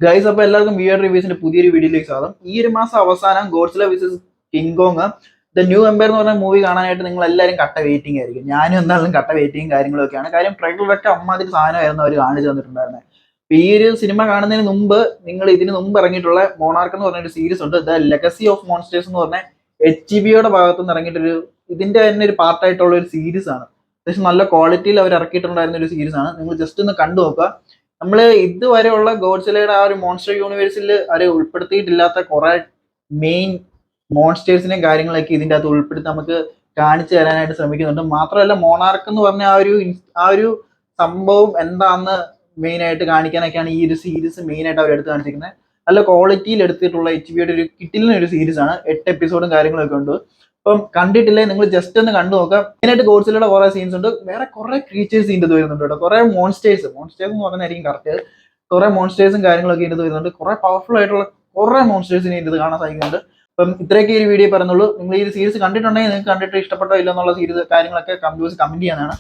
Guys, അപ്പോൾ എല്ലാവർക്കും wear റിവ്യൂസിന്റെ പുതിയൊരു വീഡിയോയിലേക്ക് സ്വാഗതം. ഈ ഒരു മാസം അവസാനം Godzilla versus King Kong the new empire എന്ന് പറഞ്ഞ മൂവി കാണാനായിട്ട് നിങ്ങൾ എല്ലാവരും കട്ട വെയിറ്റിംഗ് ആയിരിക്കും. ഞാനും എന്തായാലും കട്ട വെയിറ്റിംഗ് കാര്യങ്ങളൊക്കെയാണ്. കാര്യം ട്രെയിലറൊക്കെ അമ്മാതിരി സാധനമായിരുന്നു അവർ കാണിച്ചു തന്നിട്ടുണ്ടായിരുന്നത്. അപ്പോൾ ഈ ഒരു സിനിമ കാണുന്നതിന് മുമ്പ് നിങ്ങൾ ഇതിന് മുമ്പ് ഇറങ്ങിയിട്ടുള്ള മോണാർക്ക് എന്ന് പറഞ്ഞൊരു സീരീസ് ഉണ്ട്, ദ ലെഗസി ഓഫ് മോൺസ്റ്റേഴ്സ് എന്ന് പറഞ്ഞ HBO ഭാഗത്തു നിന്ന് ഇറങ്ങിയിട്ടൊരു ഇതിന്റെ തന്നെ ഒരു പാർട്ടായിട്ടുള്ള ഒരു സീരീസ് ആണ്. അത്യാവശ്യം നല്ല ക്വാളിറ്റിയിൽ അവർ ഇറക്കിയിട്ടുണ്ടായിരുന്ന ഒരു സീരീസ് ആണ്. നിങ്ങൾ ജസ്റ്റ് ഒന്ന് കണ്ടു നോക്കുക. നമ്മൾ ഇതുവരെയുള്ള ഗോഡ്സിലയുടെ ആ ഒരു മോൺസ്റ്റർ യൂണിവേഴ്സിൽ അവരെ ഉൾപ്പെടുത്തിയിട്ടില്ലാത്ത കുറെ മെയിൻ മോൺസ്റ്റേഴ്സിനെയും കാര്യങ്ങളൊക്കെ ഇതിൻ്റെ അകത്ത് ഉൾപ്പെടുത്തി നമുക്ക് കാണിച്ചു തരാനായിട്ട് ശ്രമിക്കുന്നുണ്ട്. മാത്രമല്ല, മോണാർക്ക് എന്ന് പറഞ്ഞ ആ ഒരു സംഭവം എന്താണെന്ന് മെയിൻ ആയിട്ട് കാണിക്കാനൊക്കെയാണ് ഈ ഒരു സീരീസ് മെയിൻ ആയിട്ട് അവർ എടുത്ത് കാണിച്ചിരിക്കുന്നത്. നല്ല ക്വാളിറ്റിയിൽ എടുത്തിട്ടുള്ള HBO ഒരു കിട്ടിലിന് ഒരു സീരീസ് ആണ്. 8 എപ്പിസോഡും കാര്യങ്ങളൊക്കെ ഉണ്ട്. അപ്പം കണ്ടിട്ടില്ലേ, നിങ്ങൾ ജസ്റ്റ് ഒന്ന് കണ്ടു നോക്കാം. മെയിനായിട്ട് ഗോഡ്സിലയുടെ കുറെ സീൻസ് ഉണ്ട്, വേറെ കുറെ ക്രീച്ചേഴ്സ് ഇതിൻ്റെ വരുന്നുണ്ട് കേട്ടോ. കുറെ മോൺസ്റ്റേഴ്സ് എന്ന് പറഞ്ഞായിരിക്കും കറക്റ്റ്. കുറെ മോൺസ്റ്റേഴ്സും കാര്യങ്ങളൊക്കെ ഇതിൻ്റെ വരുന്നുണ്ട്. കുറെ പവർഫുൾ ആയിട്ടുള്ള കുറെ മോൺസ്റ്റേഴ്സിനെ ഇതിൽ കാണാൻ സാധിക്കുന്നുണ്ട്. അപ്പം ഇത്രയൊക്കെ ഈ വീഡിയോ പറഞ്ഞുള്ളൂ. നിങ്ങൾ ഈ സീരീസ് കണ്ടിട്ടുണ്ടെങ്കിൽ നിങ്ങൾക്ക് കണ്ടിട്ട് ഇഷ്ടപ്പെട്ടോ ഇല്ലെന്നുള്ള സീരീസ് കാര്യങ്ങളൊക്കെ കമന്റ് ചെയ്യാനാണ്.